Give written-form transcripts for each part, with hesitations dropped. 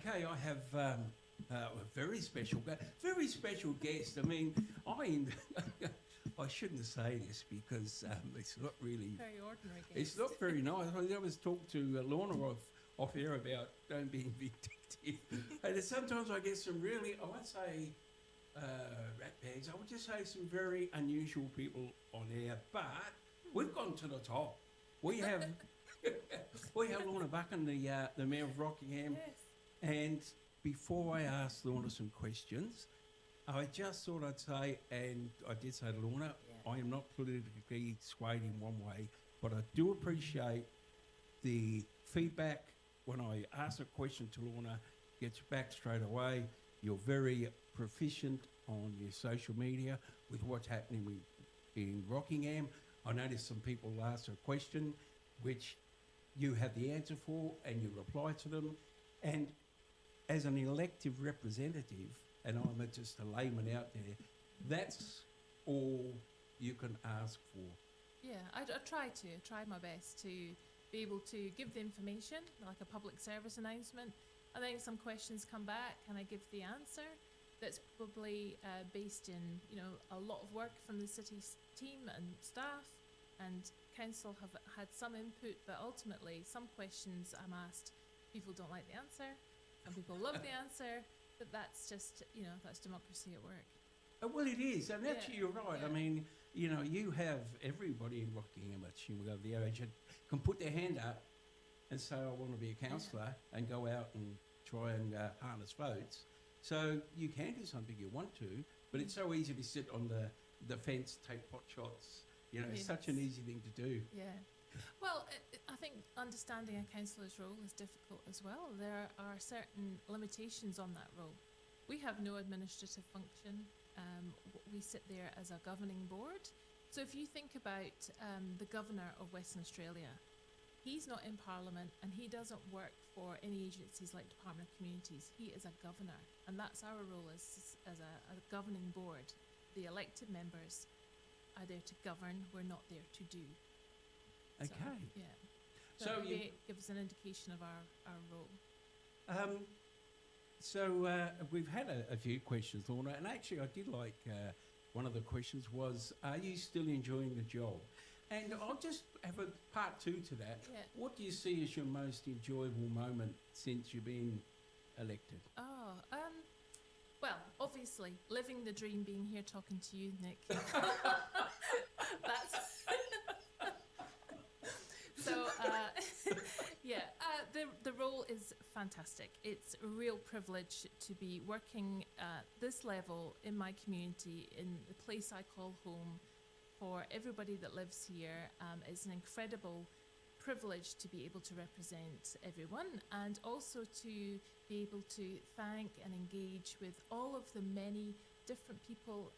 Okay, I have a very special guest. I mean, I shouldn't say this because it's not really very ordinary guest. It's not very nice. I was talking to Lorna off air about don't be vindictive, and sometimes I get some really, I won't say rat bags. I would just say some very unusual people on air, but we've gone to the top. We have Lorna Buchan, the Mayor of Rockingham. Yes. And before I ask Lorna some questions, I just thought I'd say, and I did say to Lorna, I am not politically swayed in one way, but I do appreciate the feedback when I ask a question to Lorna, gets back straight away. You're very proficient on your social media with what's happening in Rockingham. I noticed some people ask a question which you have the answer for and you reply to them. And as an elective representative, and I'm just a layman out there, that's all you can ask for. Yeah, I try my best to be able to give the information, like a public service announcement, and then some questions come back and I give the answer. That's probably based in, a lot of work from the city's team and staff, and council have had some input, but ultimately some questions I'm asked, people don't like the answer, some people love the answer, but that's just, that's democracy at work. Well, it is, and actually you're right. Yeah. I mean, you have everybody in Rockingham, over the age, can put their hand up and say, I want to be a councillor, and go out and try and harness votes. So you can do something you want to, but it's so easy to sit on the fence, take pot shots. It's such an easy thing to do. Yeah. Well, I think understanding a councillor's role is difficult as well. There are certain limitations on that role. We have no administrative function. We sit there as a governing board. So if you think about the Governor of Western Australia, he's not in Parliament and he doesn't work for any agencies like Department of Communities. He is a governor, and that's our role as a governing board. The elected members are there to govern, we're not there to do. Okay. So, yeah. So maybe it gives an indication of our role. So we've had a few questions, Lorna, and actually I did like one of the questions was, are you still enjoying the job? And I'll just have a part two to that. Yeah. What do you see as your most enjoyable moment since you've been elected? Well, obviously, living the dream, being here talking to you, Nick. That's so. The role is fantastic. It's a real privilege to be working at this level in my community, in the place I call home. For everybody that lives here, it's an incredible privilege to be able to represent everyone, and also to be able to thank and engage with all of the many different people,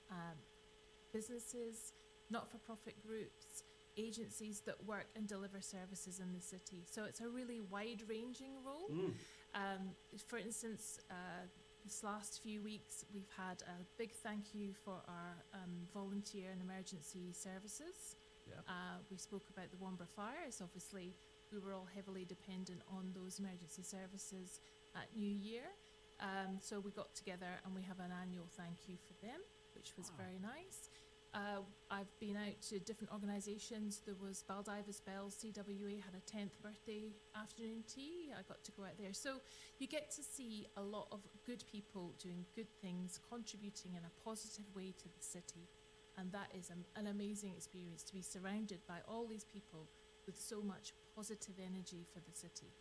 businesses, not-for-profit groups, agencies that work and deliver services in the city. So it's a really wide-ranging role. For instance, this last few weeks, we've had a big thank you for our volunteer and emergency services. Yeah. We spoke about the Womber fires. Obviously, we were all heavily dependent on those emergency services at New Year. So we got together and we have an annual thank you for them, which was very nice. I've been out to different organisations. There was Baldivis Bells, CWA had a 10th birthday afternoon tea. I got to go out there. So you get to see a lot of good people doing good things, contributing in a positive way to the city. And that is an amazing experience, to be surrounded by all these people with so much positive energy for the city.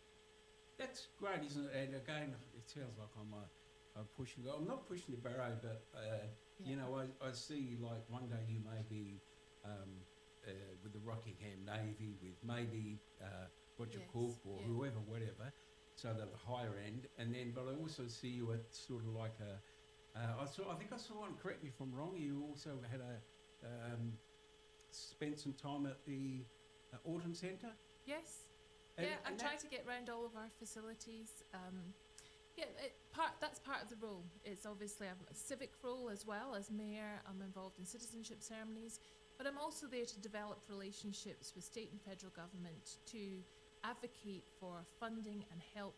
That's great, isn't it? And again, it sounds like I'm pushing. I'm not pushing the barrow, but I see like one day you may be with the Rockingham Navy, with maybe Roger Cook or whoever, whatever. So they're the higher end, but I also see you at sort of like a. I think I saw one. Correct me if I'm wrong. You also had spent some time at the Autumn Centre. Yes. I try to get around all of our facilities. That's part of the role. It's obviously a civic role as well. As mayor, I'm involved in citizenship ceremonies, but I'm also there to develop relationships with state and federal government to advocate for funding and help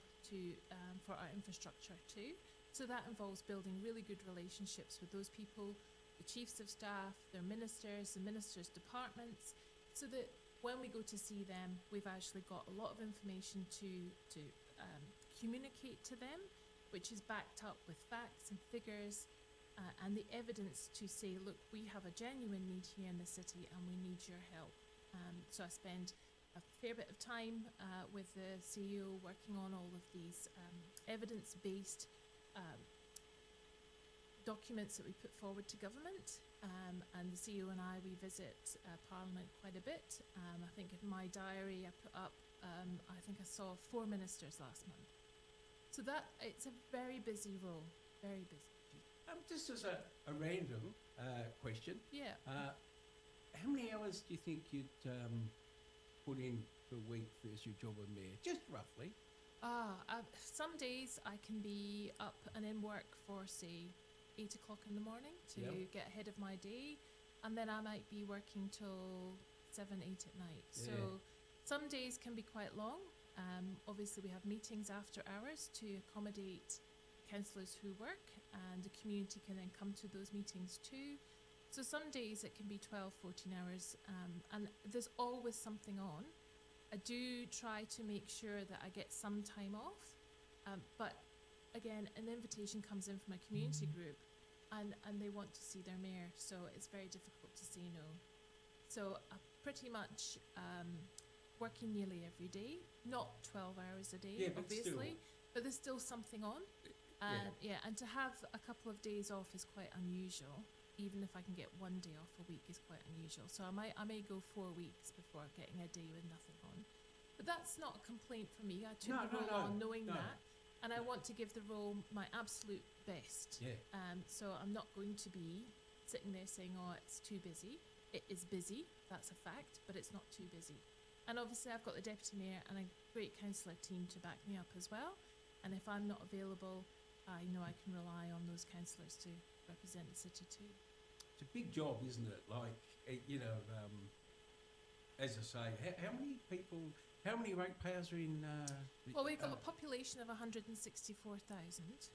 for our infrastructure too. So that involves building really good relationships with those people, the chiefs of staff, their ministers, the ministers' departments, so that when we go to see them, we've actually got a lot of information to communicate to them, which is backed up with facts and figures and the evidence to say, look, we have a genuine need here in the city and we need your help. So I spend a fair bit of time with the CEO working on all of these evidence-based documents that we put forward to government, and the CEO and we visit Parliament quite a bit. I think in my diary I put up, I think I saw 4 ministers last month. So that it's a very busy role, very busy. Just as a random question, Yeah. how many hours do you think you'd put in per week as your job of mayor? Just roughly. Some days I can be up and in work for, say, 8 o'clock in the morning to get ahead of my day, and then I might be working till 7, 8 at night. Yeah. So some days can be quite long. Obviously we have meetings after hours to accommodate councillors who work, and the community can then come to those meetings too. So some days it can be 12, 14 hours, and there's always something on. I do try to make sure that I get some time off, but again, an invitation comes in from a community group, and they want to see their mayor, so it's very difficult to say no. So I pretty much working nearly every day, not 12 hours a day, but obviously, still. but there's still something on. And to have a couple of days off is quite unusual. Even if I can get 1 day off a week is quite unusual. So I may go 4 weeks before getting a day with nothing on. But that's not a complaint for me. I took the role on knowing that, and I want to give the role my absolute best. Yeah. So I'm not going to be sitting there saying, oh, it's too busy. It is busy, that's a fact, but it's not too busy. And obviously I've got the deputy mayor and a great councillor team to back me up as well. And if I'm not available, I know I can rely on those councillors to represent the city too. It's a big job, isn't it? Like, as I say, how many people, how many ratepayers are in... Well, we've got a population of 164,000.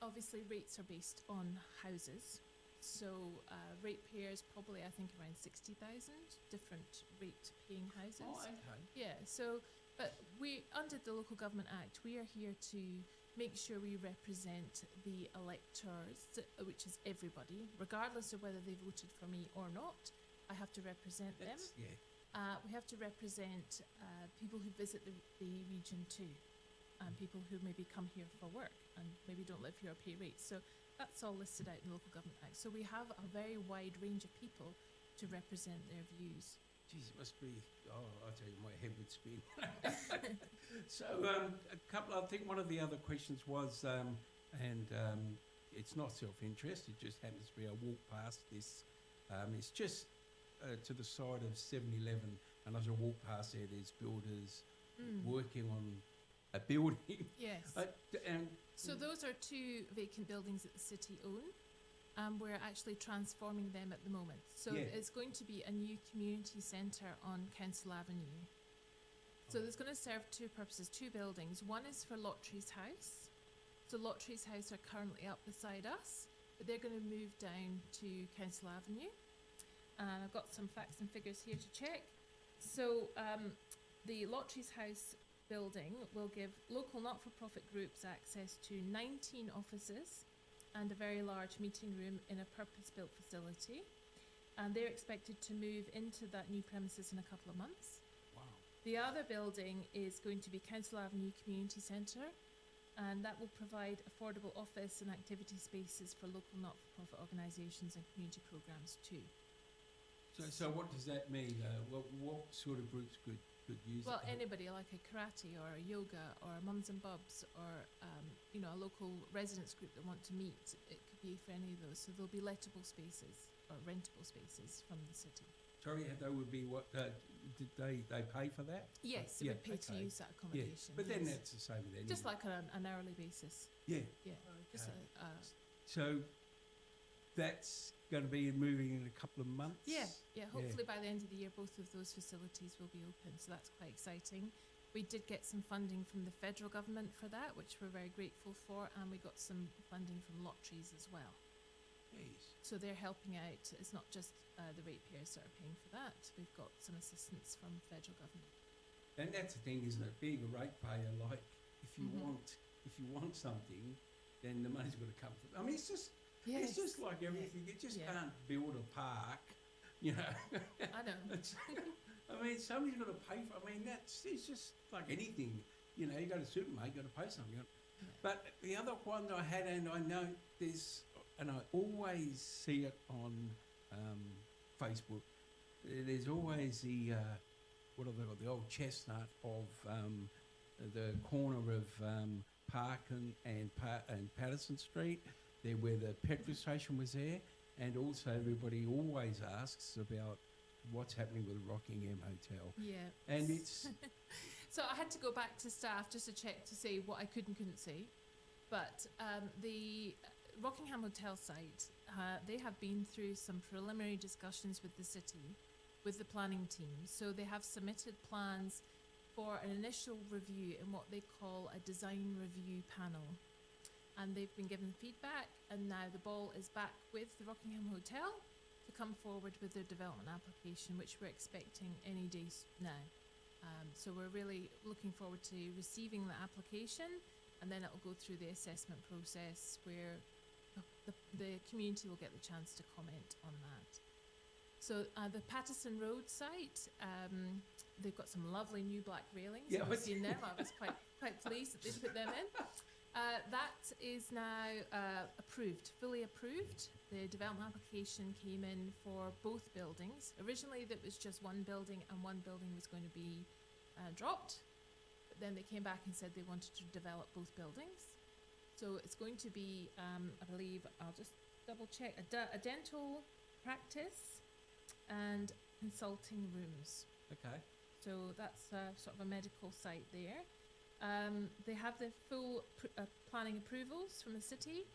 Obviously, rates are based on houses. So ratepayers probably, I think, around 60,000 different rate-paying houses. Oh, okay. Yeah, so, but we, under the Local Government Act, we are here to make sure we represent the electors, which is everybody, regardless of whether they voted for me or not. I have to represent them. Yeah. We have to represent people who visit the region too, and people who maybe come here for work and maybe don't live here or pay rates. So that's all listed out in the Local Government Act. So we have a very wide range of people to represent their views. Geez, it must be, I'll tell you, my head would spin. So I think one of the other questions was, it's not self-interest, it just happens to be I walk past this, it's just to the side of 7-Eleven, and as I walk past there, there's builders working on a building. Yes. So those are 2 vacant buildings that the city own. We're actually transforming them at the moment. So it's going to be a new community centre on Council Avenue. So there's going to serve 2 purposes, 2 buildings. One is for Lottery's House. So Lottery's House are currently up beside us, but they're going to move down to Council Avenue. And I've got some facts and figures here to check. So the Lottery's House building will give local not-for-profit groups access to 19 offices and a very large meeting room in a purpose-built facility. And they're expected to move into that new premises in a couple of months. Wow. The other building is going to be Council Avenue Community Centre, and that will provide affordable office and activity spaces for local not-for-profit organisations and community programmes too. So what does that mean? What sort of groups could use it? Well, anybody like a karate or a yoga or a mums and bubs or a local residents group that want to meet, it could be for any of those. So there'll be lettable spaces or rentable spaces from the city. Sorry, they would be what? Did they pay for that? Yes, it would pay to use that accommodation. Yeah, but then that's the same with anyone. Just like on an hourly basis. Yeah. Yeah. Just so that's going to be moving in a couple of months? Yeah. Hopefully by the end of the year, both of those facilities will be open. So that's quite exciting. We did get some funding from the federal government for that, which we're very grateful for, and we got some funding from lotteries as well. Yes. So they're helping out. It's not just the ratepayers that are paying for that. We've got some assistance from federal government. And that's the thing, isn't it? Being a ratepayer, like if you want something, then the money's got to come from. I mean, it's just like everything. You just can't build a park, you know. I know. I mean, somebody's got to pay for. I mean, it's just like anything. You know, you go to the supermarket, you got to pay something. But the other one I had, and I know there's, and I always see it on Facebook. There's always the what have they got? The old chestnut of the corner of Park and Patterson Street. There, where the petrol station was there, and also everybody always asks about what's happening with the Rockingham Hotel. Yeah. And it's... So I had to go back to staff just to check to see what I could and couldn't see. But the Rockingham Hotel site, they have been through some preliminary discussions with the city, with the planning team. So they have submitted plans for an initial review in what they call a design review panel. And they've been given feedback, and now the ball is back with the Rockingham Hotel to come forward with their development application, which we're expecting any day now. So we're really looking forward to receiving the application, and then it'll go through the assessment process where the community will get the chance to comment on that. So the Patterson Road site, they've got some lovely new black railings. Yeah, I've seen them. I was quite pleased that they put them in. That is now approved, fully approved. The development application came in for both buildings. Originally, there was just one building, and one building was going to be dropped. But then they came back and said they wanted to develop both buildings. So it's going to be, I believe, I'll just double check, a dental practice and consulting rooms. Okay. So that's sort of a medical site there. They have the full planning approvals from the city,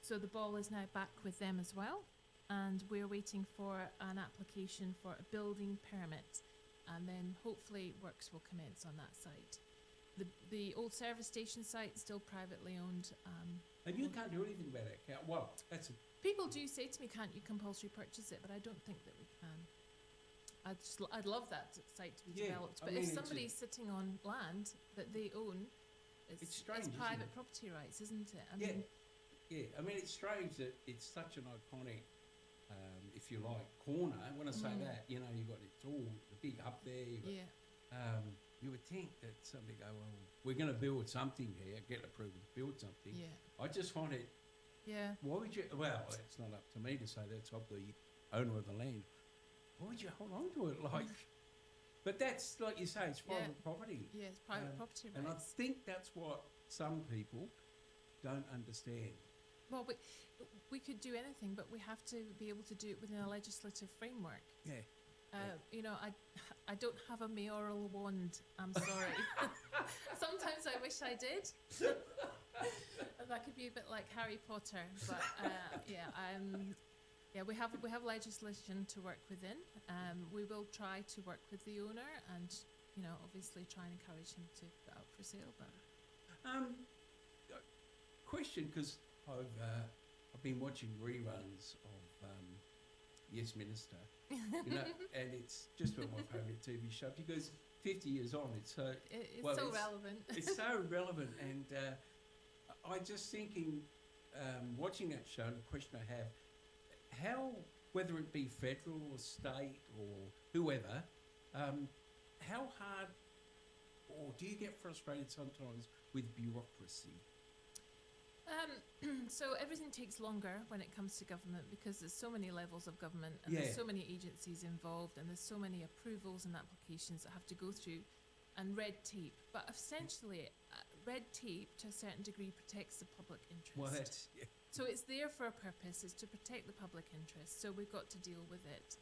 so the ball is now back with them as well, and we're waiting for an application for a building permit, and then hopefully works will commence on that site. The old service station site is still privately owned. And you can't do anything about it. Well, that's a... People do say to me, can't you compulsory purchase it, but I don't think that we can. I'd love that site to be developed, but if somebody's sitting on land that they own, it's strange. It's private property rights, isn't it? I mean, I mean, it's strange that it's such an iconic, if you like, corner. When I say that, you know, you've got it's all the big up there. You would think that somebody go, well, we're going to build something here, get approval to build something. Yeah. I just find it. Yeah. Why would you? Well, it's not up to me to say that's of the owner of the land. Why would you hold on to it? Like, but that's like you say, it's private property. Yeah, it's private property rights. And I think that's what some people don't understand. Well, we could do anything, but we have to be able to do it within a legislative framework. Yeah. You know, I don't have a mayoral wand. I'm sorry. Sometimes I wish I did. That could be a bit like Harry Potter, but we have legislation to work within. We will try to work with the owner, and you know, obviously try and encourage him to put up for sale. But question, because I've been watching reruns of Yes Minister, you know, and it's just one of my favourite TV shows because 50 years on, it's so relevant. It's so relevant, and I just thinking, watching that show, the question I have, how, whether it be federal or state or whoever, how hard, or do you get frustrated sometimes with bureaucracy? So everything takes longer when it comes to government because there's so many levels of government, and there's so many agencies involved, and there's so many approvals and applications that have to go through, and red tape. But essentially, red tape to a certain degree protects the public interest. Well, that's... Yeah. So it's there for a purpose, it's to protect the public interest, so we've got to deal with it.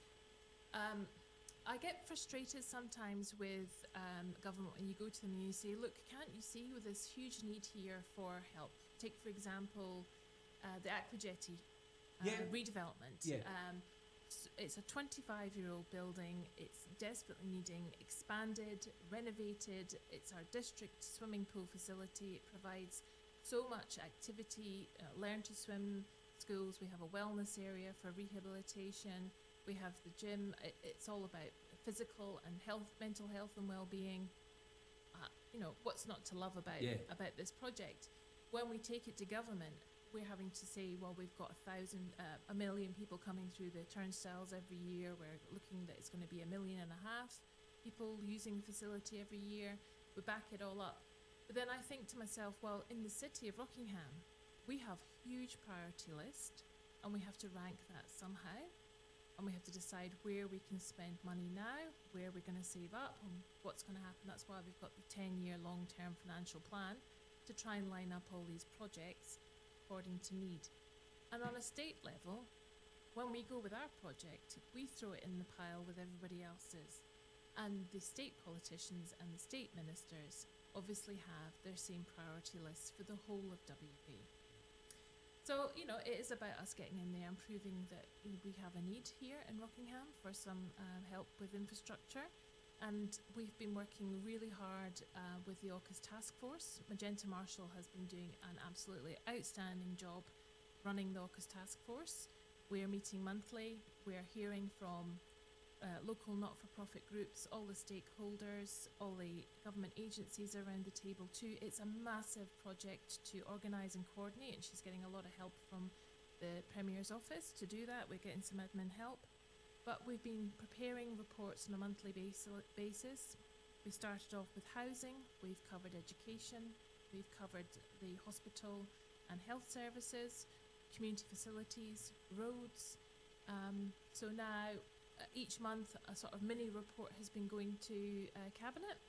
I get frustrated sometimes with government when you go to them and you say, look, can't you see with this huge need here for help? Take, for example, the Aqua Jetty redevelopment. Yeah. It's a 25-year-old building. It's desperately needing expanded, renovated. It's our district swimming pool facility. It provides so much activity, learn to swim schools. We have a wellness area for rehabilitation. We have the gym. It's all about physical and mental health and well-being. What's not to love about this project? When we take it to government, we're having to say, well, we've got 1 million people coming through the turnstiles every year. We're looking that it's going to be 1.5 million people using the facility every year. We back it all up. But then I think to myself, well, in the city of Rockingham, we have a huge priority list, and we have to rank that somehow. And we have to decide where we can spend money now, where we're going to save up, and what's going to happen. That's why we've got the 10-year long-term financial plan to try and line up all these projects according to need. And on a state level, when we go with our project, we throw it in the pile with everybody else's. And the state politicians and the state ministers obviously have their same priority lists for the whole of WA. So, it is about us getting in there and proving that we have a need here in Rockingham for some help with infrastructure. And we've been working really hard with the AUKUS task force. Magenta Marshall has been doing an absolutely outstanding job running the AUKUS task force. We are meeting monthly. We are hearing from local not-for-profit groups, all the stakeholders, all the government agencies around the table too. It's a massive project to organise and coordinate, and she's getting a lot of help from the Premier's office to do that. We're getting some admin help. But we've been preparing reports on a monthly basis. We started off with housing, we've covered education, we've covered the hospital and health services, community facilities, roads. So now each month a sort of mini report has been going to Cabinet,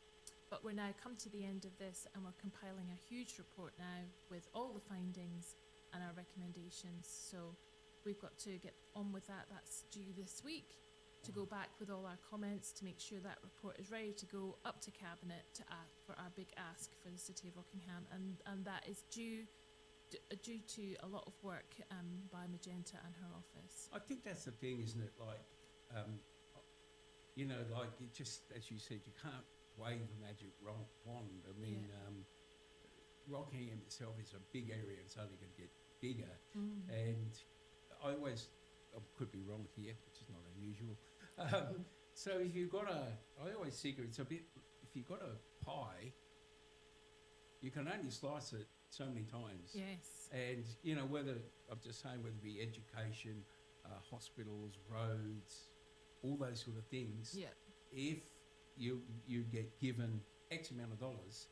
but we're now come to the end of this and we're compiling a huge report now with all the findings and our recommendations. So we've got to get on with that. That's due this week, to go back with all our comments to make sure that report is ready to go up to Cabinet for our big ask for the City of Rockingham, and that is due to a lot of work by Magenta and her office. I think that's the thing, isn't it? Like, like it just, as you said, you can't wave a magic wand. I mean, Rockingham itself is a big area. It's only going to get bigger, and I could be wrong here, which is not unusual. So if you've got I always figure it's a bit, if you've got a pie, you can only slice it so many times. Yes. And, whether it be education, hospitals, roads, all those sort of things. Yeah. If you get given X amount of dollars,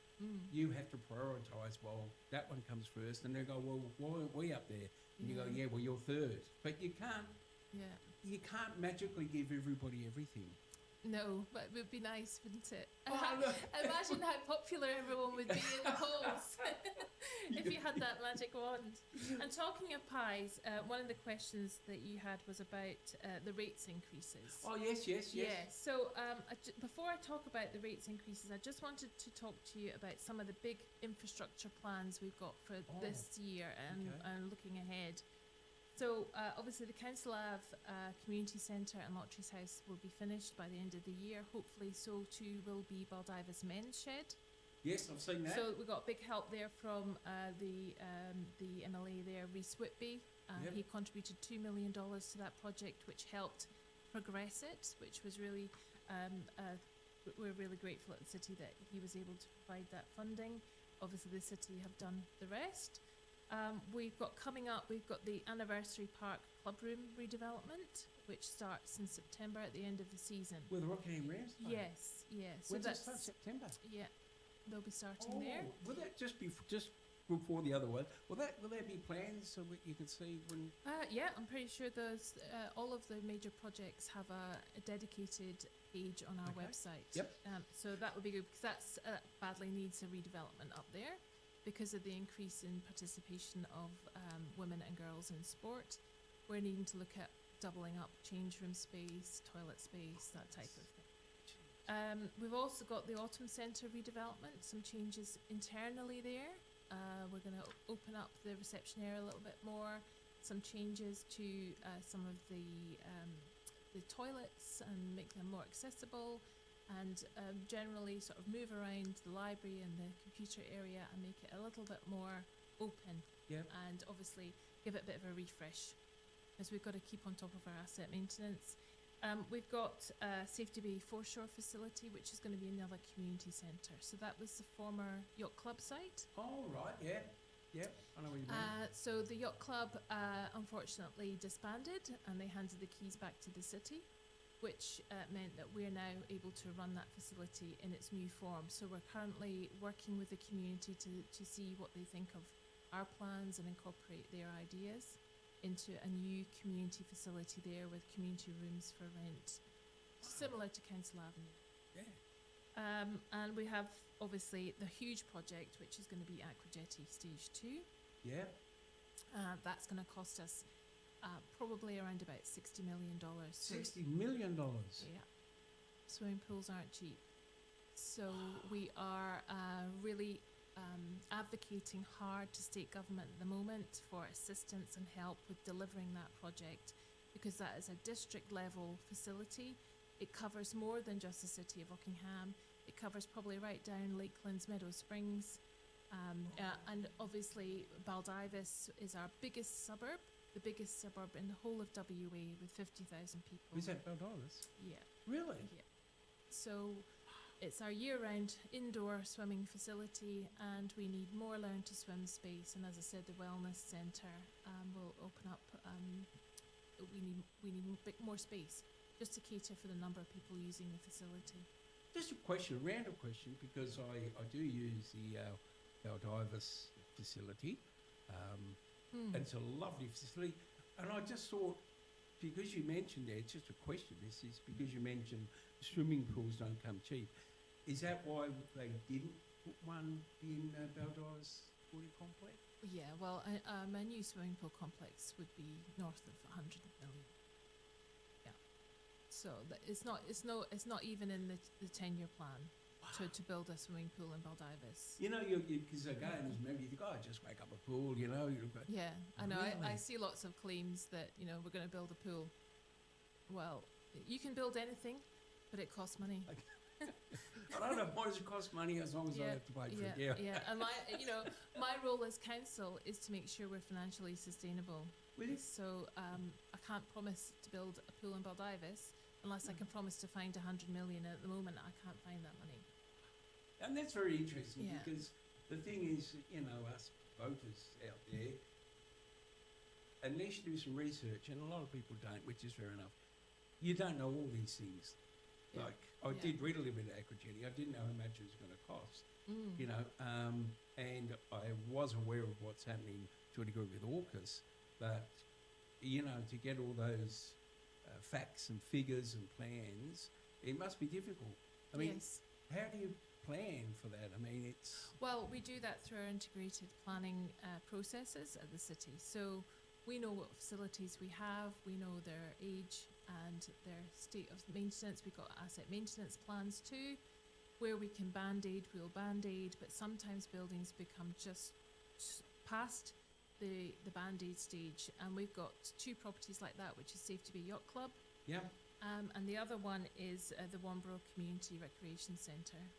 you have to prioritise, well, that one comes first, and they go, well, why are we up there? And you go, yeah, well, you're third. But you can't magically give everybody everything. No, but it would be nice, wouldn't it? Oh, Imagine how popular everyone would be in the polls if you had that magic wand. And talking of pies, one of the questions that you had was about the rates increases. Oh, yes. Yeah, so before I talk about the rates increases, I just wanted to talk to you about some of the big infrastructure plans we've got for this year and looking ahead. So obviously the Council Ave Community Centre and Lotteries House will be finished by the end of the year. Hopefully so too will be Baldiva's Men's Shed. Yes, I've seen that. So we got big help there from the MLA there, Rhys Whitby. He contributed $2 million to that project, which helped progress it, which was really, we're really grateful at the city that he was able to provide that funding. Obviously the city have done the rest. We've got the Anniversary Park Clubroom redevelopment, which starts in September at the end of the season. With the Rockingham Rams? Yes. So when does it start? September? Yeah, they'll be starting there. Will that just before the other one? Will there be plans so you can see when? Yeah, I'm pretty sure those all of the major projects have a dedicated page on our website. Yep. So that would be good because that's badly needs a redevelopment up there. Because of the increase in participation of women and girls in sport, we're needing to look at doubling up change room space, toilet space, that type of thing. We've also got the Autumn Centre redevelopment, some changes internally there. We're going to open up the reception area a little bit more, some changes to some of the the toilets and make them more accessible, and generally sort of move around the library and the computer area and make it a little bit more open. Yep. And obviously give it a bit of a refresh, because we've got to keep on top of our asset maintenance. We've got Safety Bay Foreshore facility, which is going to be another community centre. So that was the former yacht club site. Oh, right, yeah. Yep, I know what you mean. So the yacht club unfortunately disbanded, and they handed the keys back to the city, which meant that we're now able to run that facility in its new form. So we're currently working with the community to see what they think of our plans and incorporate their ideas into a new community facility there with community rooms for rent, similar to Council Avenue. Yeah. And we have obviously the huge project, which is going to be Aquajetty Stage 2. Yeah. That's going to cost us probably around about $60 million. $60 million. Yeah. Swimming pools aren't cheap. So we are really advocating hard to state government at the moment for assistance and help with delivering that project, because that is a district level facility. It covers more than just the city of Rockingham. It covers probably right down Lakelands, Meadow Springs, and obviously Baldivis is our biggest suburb, the biggest suburb in the whole of WA with 50,000 people. Is that Baldivis? Yeah. Really? Yeah. So it's our year-round indoor swimming facility, and we need more learn to swim space. And as I said, the wellness centre will open up. We need more space just to cater for the number of people using the facility. Just a question, a random question, because I do use the Baldivis facility. And it's a lovely facility. And I just thought, because you mentioned there, it's just a question, this is because you mentioned swimming pools don't come cheap. Is that why they didn't put one in Baldivis Sporting Complex? Yeah, well, a new swimming pool complex would be north of 100 million. Yeah, so it's not even in the 10-year plan to build a swimming pool in Baldivis. You know, because again, as maybe you think, oh, just make up a pool, you know. Yeah, I know. Really? I see lots of claims that we're going to build a pool. Well, you can build anything, but it costs money. I don't know, why does it cost money as long as I have to pay for it? Yeah. And my role as council is to make sure we're financially sustainable. Really? So I can't promise to build a pool in Baldivis unless I can promise to find 100 million. At the moment, I can't find that money. And that's very interesting, Yeah. because the thing is, us voters out there, unless you do some research, and a lot of people don't, which is fair enough, you don't know all these things. Yeah. Like, I did read a little bit of Aquajetty. I didn't know how much it was going to cost, and I was aware of what's happening to a degree with AUKUS, but, to get all those facts and figures and plans, it must be difficult. I mean, Yes. how do you plan for that? I mean, it's... Well, we do that through our integrated planning processes at the city. So we know what facilities we have, we know their age and their state of maintenance. We've got asset maintenance plans too. Where we can band-aid, we'll band-aid, but sometimes buildings become just past the band-aid stage. And we've got two properties like that, which is Safety Bay Yacht Club. Yeah. And the other one is the Wombro Community Recreation Centre.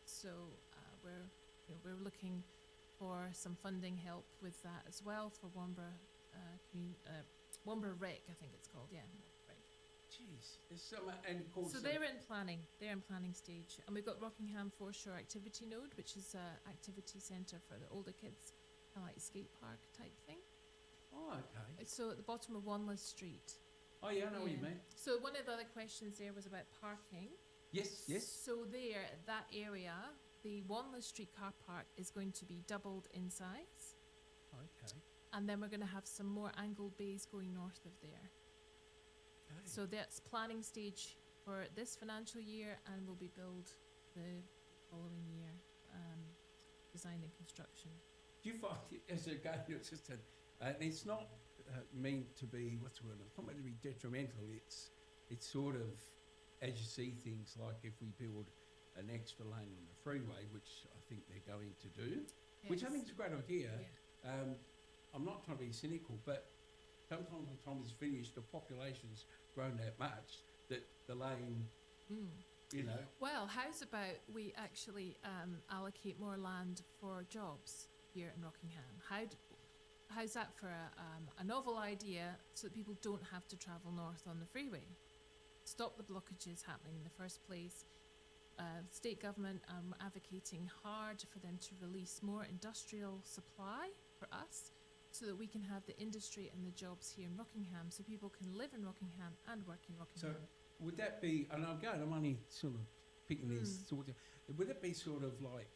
So we're looking for some funding help with that as well for Wombro Rec, I think it's called. Yeah. Rec. Jeez, there's so much, and of course... So they're in planning. They're in planning stage, and we've got Rockingham Foreshore Activity Node, which is an activity centre for the older kids, kind of like skate park type thing. Oh, okay. It's so at the bottom of Wanless Street. Oh, yeah, I know what you mean. So one of the other questions there was about parking. Yes, yes. So there, that area, the Wanless Street car park is going to be doubled in size, Okay. and then we're going to have some more angled bays going north of there. Okay. So that's planning stage for this financial year, and will be billed the following year, design and construction. Do you find it as a guy, it's just and it's not meant to be, what's the word, it's not meant to be detrimental, it's sort of, as you see things like if we build an extra lane on the freeway, which I think they're going to do, which I think is a great idea. Yeah. I'm not trying to be cynical, but sometimes by the time it's finished, the population's grown that much that the lane, you know. Well, how's about we actually allocate more land for jobs here in Rockingham? How's that for a novel idea so that people don't have to travel north on the freeway? Stop the blockages happening in the first place. State government advocating hard for them to release more industrial supply for us so that we can have the industry and the jobs here in Rockingham so people can live in Rockingham and work in Rockingham. So would that be, and I'm only sort of picking these sort of, would it be sort of like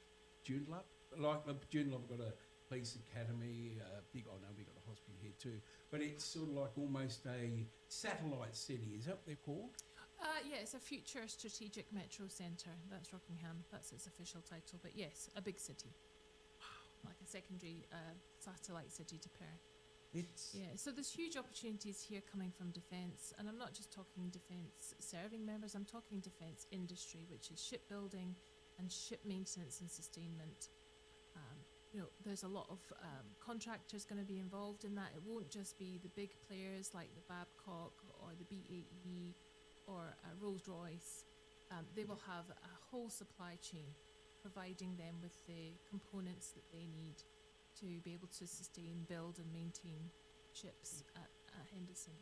Joondalup? Like Joondalup got a police academy, we got a hospital here too, but it's sort of like almost a satellite city, is that what they're called? Yeah, it's a future strategic metro centre. That's Rockingham. That's its official title. But yes, a big city. Like a secondary satellite city to Perth. Yeah, so there's huge opportunities here coming from defence. And I'm not just talking defence serving members. I'm talking defence industry, which is shipbuilding and ship maintenance and sustainment. There's a lot of contractors going to be involved in that. It won't just be the big players like the Babcock or the BAE or Rolls-Royce. They will have a whole supply chain providing them with the components that they need to be able to sustain, build and maintain ships at Henderson.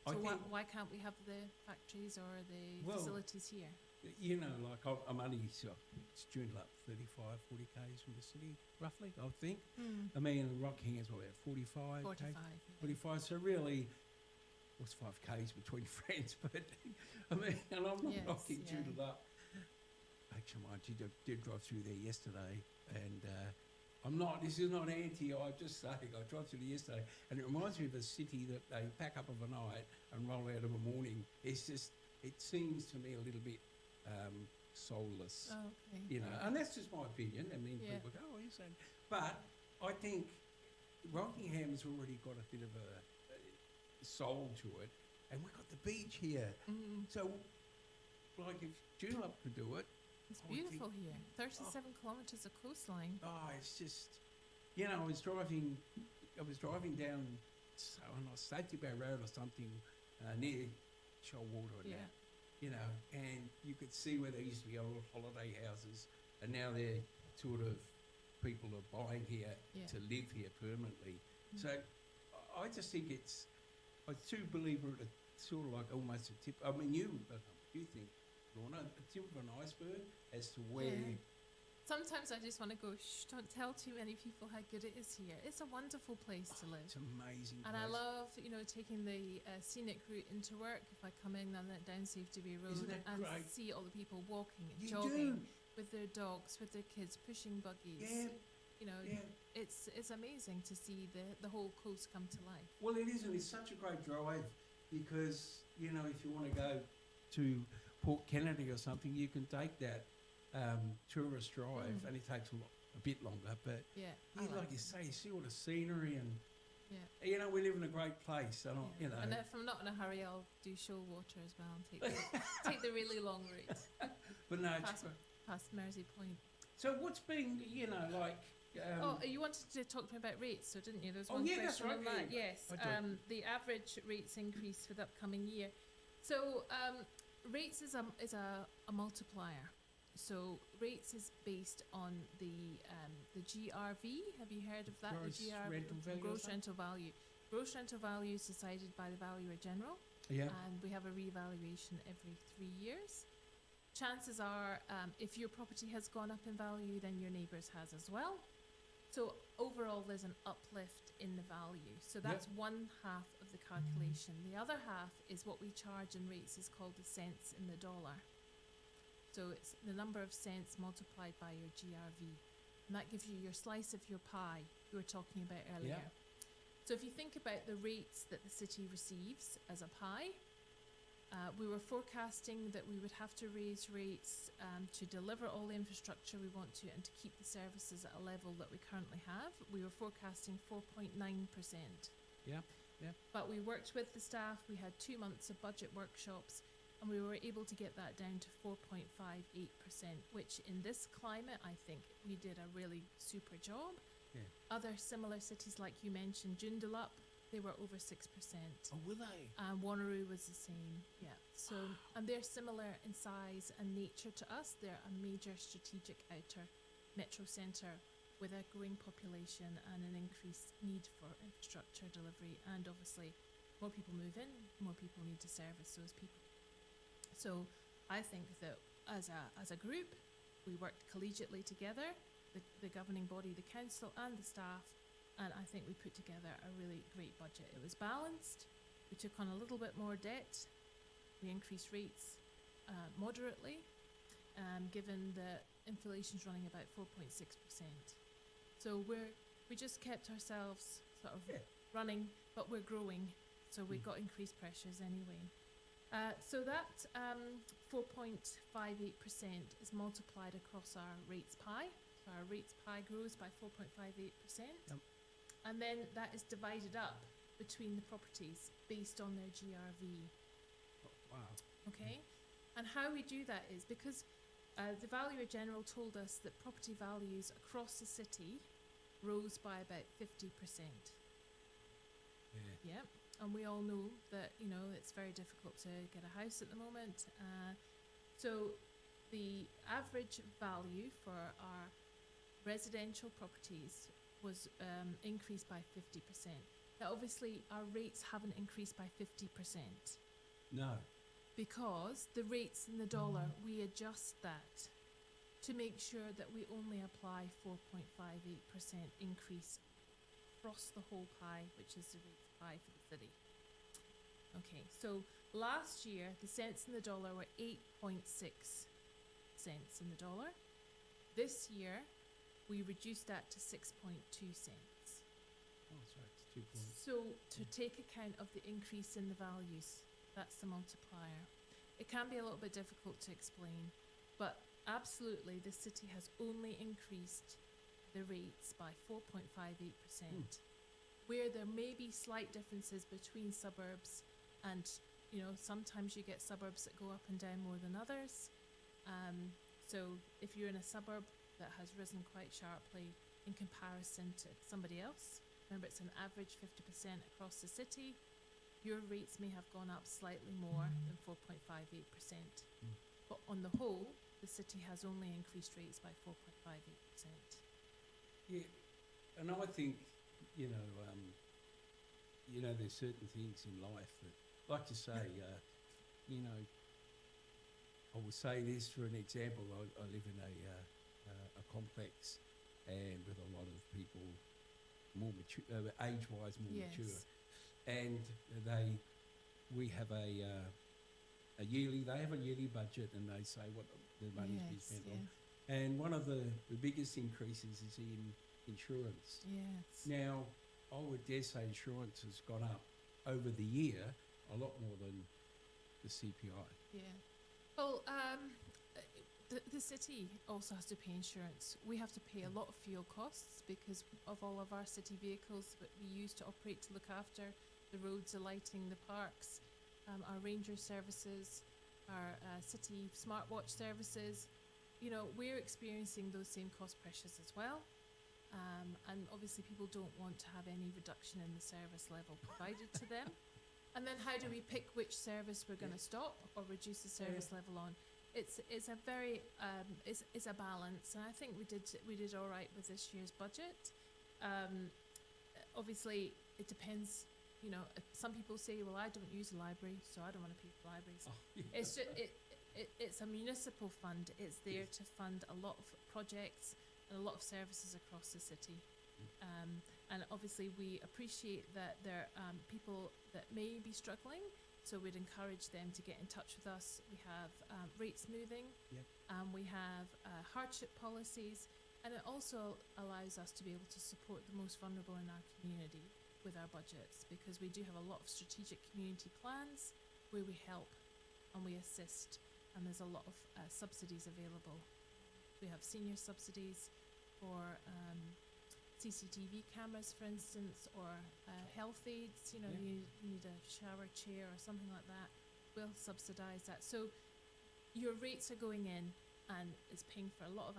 So why can't we have the factories or the facilities here? You know, like I'm only, it's Joondalup, 35, 40 k's from the city, roughly, I would think. I mean, Rockingham's what, about 45? 45. Yeah. 45, so really, what's 5 k's between friends, but I mean, and I'm not knocking Joondalup. Actually, mind you, did drive through there yesterday, and this is not anti, I'm just saying, I drove through there yesterday, and it reminds me of a city that they pack up overnight and roll out of a morning. It's just, it seems to me a little bit soulless, you know, and that's just my opinion. I mean, people go, oh, you're saying, but I think Rockingham's already got a bit of a soul to it, and we've got the beach here. So, like, if Joondalup could do it, it's beautiful here. 37 kilometres of coastline. Oh, it's just, you know, I was driving down Safety Bay Road or something near Shoalwater and that, you know, and you could see where there used to be old holiday houses, and now they're sort of, people are buying here to live here permanently. So I just think I do believe we're at a sort of like almost a tip. I mean, you think, Lorna, a tip of an iceberg as to where. Yeah. Sometimes I just want to go, shh, don't tell too many people how good it is here. It's a wonderful place to live. It's amazing. And I love, taking the scenic route into work. If I come in on that down Safety Bay Road and great? See all the people walking and jogging with their dogs, with their kids, pushing buggies. Yeah. It's amazing to see the whole coast come to life. Well, it is, and it's such a great drive because, you know, if you want to go to Port Kennedy or something, you can take that tourist drive, and it takes a bit longer, but like you say, you see all the scenery, and you know, we live in a great place. I don't, you know. And if I'm not in a hurry, I'll do Shoalwater as well and take the really long route. But no, past Mersey Point. So what's been, you know, like? You wanted to talk to me about rates, so didn't you? There's one question that's right. on that. Yes, the average rates increase for the upcoming year. So rates is a multiplier. So rates is based on the GRV. Have you heard of that? Gross the GRV, rental value. gross rental value. Gross rental value is decided by the Valuer General. Yeah. And we have a revaluation every 3 years. Chances are, if your property has gone up in value, then your neighbours has as well. So overall, there's an uplift in the value. So that's one half of the calculation. The other half is what we charge in rates is called the cents in the dollar. So it's the number of cents multiplied by your GRV. And that gives you your slice of your pie you were talking about earlier. Yeah. So if you think about the rates that the city receives as a pie, we were forecasting that we would have to raise rates to deliver all the infrastructure we want to and to keep the services at a level that we currently have. We were forecasting 4.9%. Yeah. But we worked with the staff. We had 2 months of budget workshops, and we were able to get that down to 4.58%, which in this climate, I think we did a really super job. Yeah. Other similar cities, like you mentioned, Joondalup, they were over 6%. Oh, will they? And Wanneroo was the same, yeah. So, and they're similar in size and nature to us. They're a major strategic outer metro centre with a growing population and an increased need for infrastructure delivery. And obviously, more people move in, more people need to service those people. So, I think that as a group, we worked collegiately together, the governing body, the council and the staff, and I think we put together a really great budget. It was balanced. We took on a little bit more debt. We increased rates moderately, given that inflation's running about 4.6%. So we just kept ourselves sort of running, but we're growing. So we got increased pressures anyway. So that 4.58% is multiplied across our rates pie. So our rates pie grows by 4.58%. Yep. And then that is divided up between the properties based on their GRV. Oh, wow. Okay? And how we do that is because the Valuer General told us that property values across the city rose by about 50%. Yeah. And we all know that, you know, it's very difficult to get a house at the moment. So the average value for our residential properties was increased by 50%. Now, obviously, our rates haven't increased by 50%. No. Because the rates in the dollar, we adjust that to make sure that we only apply 4.58% increase across the whole pie, which is the rates pie for the city. Okay, so last year, the cents in the dollar were 8.6 cents in the dollar. This year, we reduced that to 6.2 cents. Oh, sorry, it's 2 points. So to take account of the increase in the values, that's the multiplier. It can be a little bit difficult to explain, but absolutely the city has only increased the rates by 4.58%. Where there may be slight differences between suburbs, and you know, sometimes you get suburbs that go up and down more than others. So if you're in a suburb that has risen quite sharply in comparison to somebody else, remember it's an average 50% across the city, your rates may have gone up slightly more than 4.58%. But on the whole, the city has only increased rates by 4.58%. Yeah, and I think, you know, there's certain things in life that, like to say, you know, I will say this for an example. I live in a complex, and with a lot of people more mature, age-wise more mature, and we have a yearly. They have a yearly budget, and they say what the money's been spent on. And one of the biggest increases is in insurance. Yes. Now, I would dare say insurance has gone up over the year a lot more than the CPI. Yeah. Well, the city also has to pay insurance. We have to pay a lot of fuel costs because of all of our city vehicles that we use to operate to look after the roads, the lighting, the parks, our ranger services, our city smartwatch services. You know, we're experiencing those same cost pressures as well. And obviously people don't want to have any reduction in the service level provided to them. And then how do we pick which service we're going to stop or reduce the service level on? It's a very it's a balance, and I think we did all right with this year's budget. Obviously, it depends. You know, some people say, "Well, I don't use the library, so I don't want to pay for libraries." Oh, yeah. It's just it's a municipal fund. It's there to fund a lot of projects and a lot of services across the city. And obviously, we appreciate that there are people that may be struggling. So we'd encourage them to get in touch with us. We have rate smoothing, we have hardship policies, and it also allows us to be able to support the most vulnerable in our community with our budgets, because we do have a lot of strategic community plans where we help and we assist, and there's a lot of subsidies available. We have senior subsidies for CCTV cameras, for instance, or health aids. You know, you need a shower chair or something like that. We'll subsidise that. So your rates are going in, and it's paying for a lot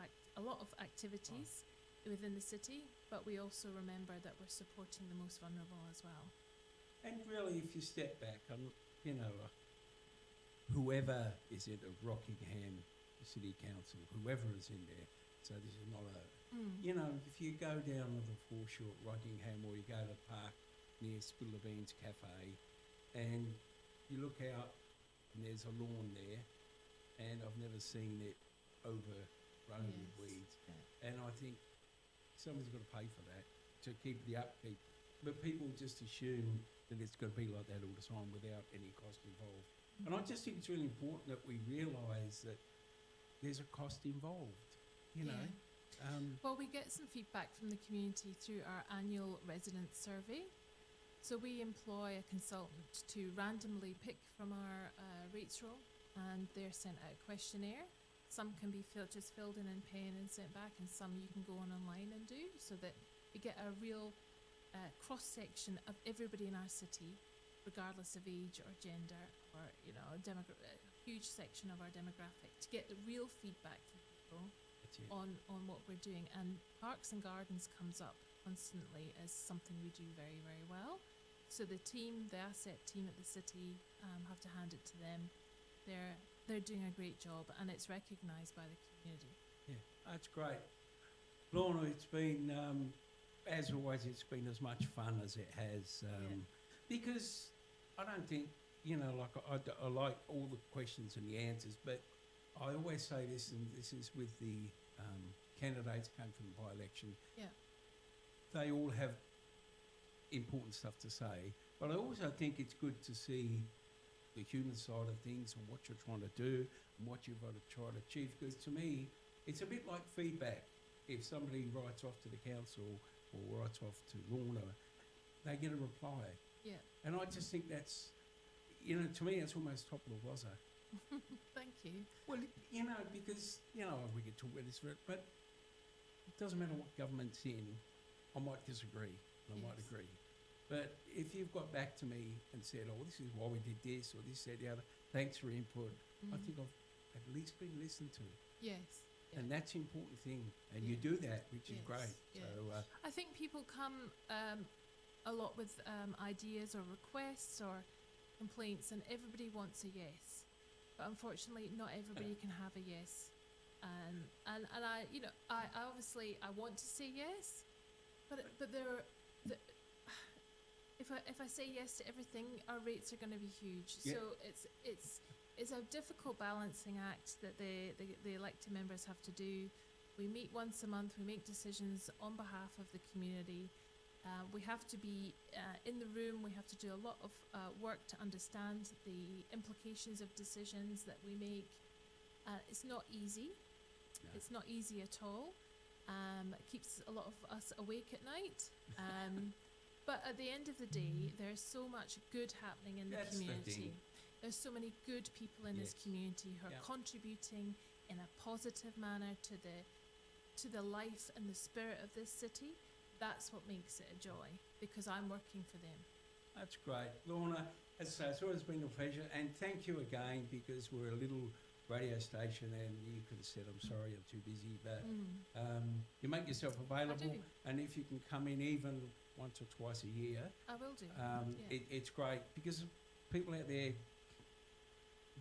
of activities within the city. But we also remember that we're supporting the most vulnerable as well. And really, if you step back, you know, whoever is in Rockingham City Council, whoever is in there, so this is not a, you know, if you go down to the foreshore at Rockingham or you go to the park near Spill the Beans Cafe and you look out and there's a lawn there and I've never seen it overgrown with weeds. Yeah. And I think someone's got to pay for that to keep the upkeep. But people just assume that it's going to be like that all the time without any cost involved. And I just think it's really important that we realise that there's a cost involved, you know. Well, we get some feedback from the community through our annual resident survey. So we employ a consultant to randomly pick from our rates roll, and they're sent out a questionnaire. Some can be just filled in pen and sent back, and some you can go on online and do, so that we get a real cross-section of everybody in our city, regardless of age or gender or, you know, a huge section of our demographic, to get the real feedback from people on what we're doing. And Parks and Gardens comes up constantly as something we do very, very well. So the team, the asset team at the city, have to hand it to them. They're doing a great job, and it's recognised by the community. Yeah, that's great. Lorna, it's been, as always, it's been as much fun as it has, because I don't think, you know, like I like all the questions and the answers, but I always say this, and this is with the candidates came from the by-election. Yeah. They all have important stuff to say, but I also think it's good to see the human side of things and what you're trying to do and what you've got to try to achieve, because to me, it's a bit like feedback. If somebody writes off to the council or writes off to Lorna, they get a reply. Yeah. And I just think that's, you know, to me, it's almost top of the wazza. Thank you. Well, you know, because, you know, we could talk about this, but it doesn't matter what government's in. I might disagree, and I might agree. But if you've got back to me and said, oh, this is why we did this, or this, that, the other, thanks for input, I think I've at least been listened to. Yes. Yeah. And that's the important thing. And you do that, which is great. Yeah. So, I think people come a lot with ideas or requests or complaints, and everybody wants a yes. But unfortunately, not everybody can have a yes. And I, you know, I obviously I want to say yes, but if I say yes to everything, our rates are going to be huge. Yeah. So it's a difficult balancing act that the elected members have to do. We meet once a month. We make decisions on behalf of the community. We have to be in the room. We have to do a lot of work to understand the implications of decisions that we make. It's not easy. No. It's not easy at all. It keeps a lot of us awake at night. But at the end of the day, there's so much good happening in the community. There's so many good people in this community who are contributing in a positive manner to the life and the spirit of this city. That's what makes it a joy, because I'm working for them. that's great. Lorna, as I say, it's always been a pleasure. And thank you again, because we're a little radio station and you could have said, I'm sorry, I'm too busy. But you make yourself available. I do. And if you can come in even once or twice a year, I will do. it's great, because people out there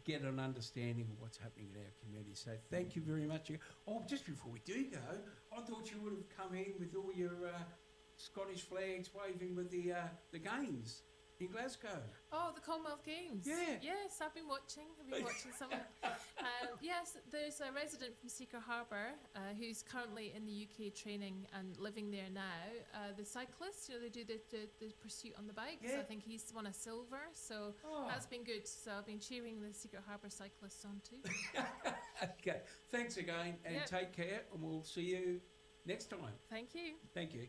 get an understanding of what's happening in our community. So thank you very much. Oh, just before we do go, I thought you would have come in with all your Scottish flags waving with the games in Glasgow. Oh, the Commonwealth Games. Yeah. Yes, I've been watching. Some. Yes, there's a resident from Secret Harbour who's currently in the UK training and living there now. The cyclists, you know, they do the pursuit on the bikes. Yeah. I think he's won a silver, so that's been good. So I've been cheering the Secret Harbour cyclists on too. Okay, thanks again, and take care, and we'll see you next time. Thank you. Thank you.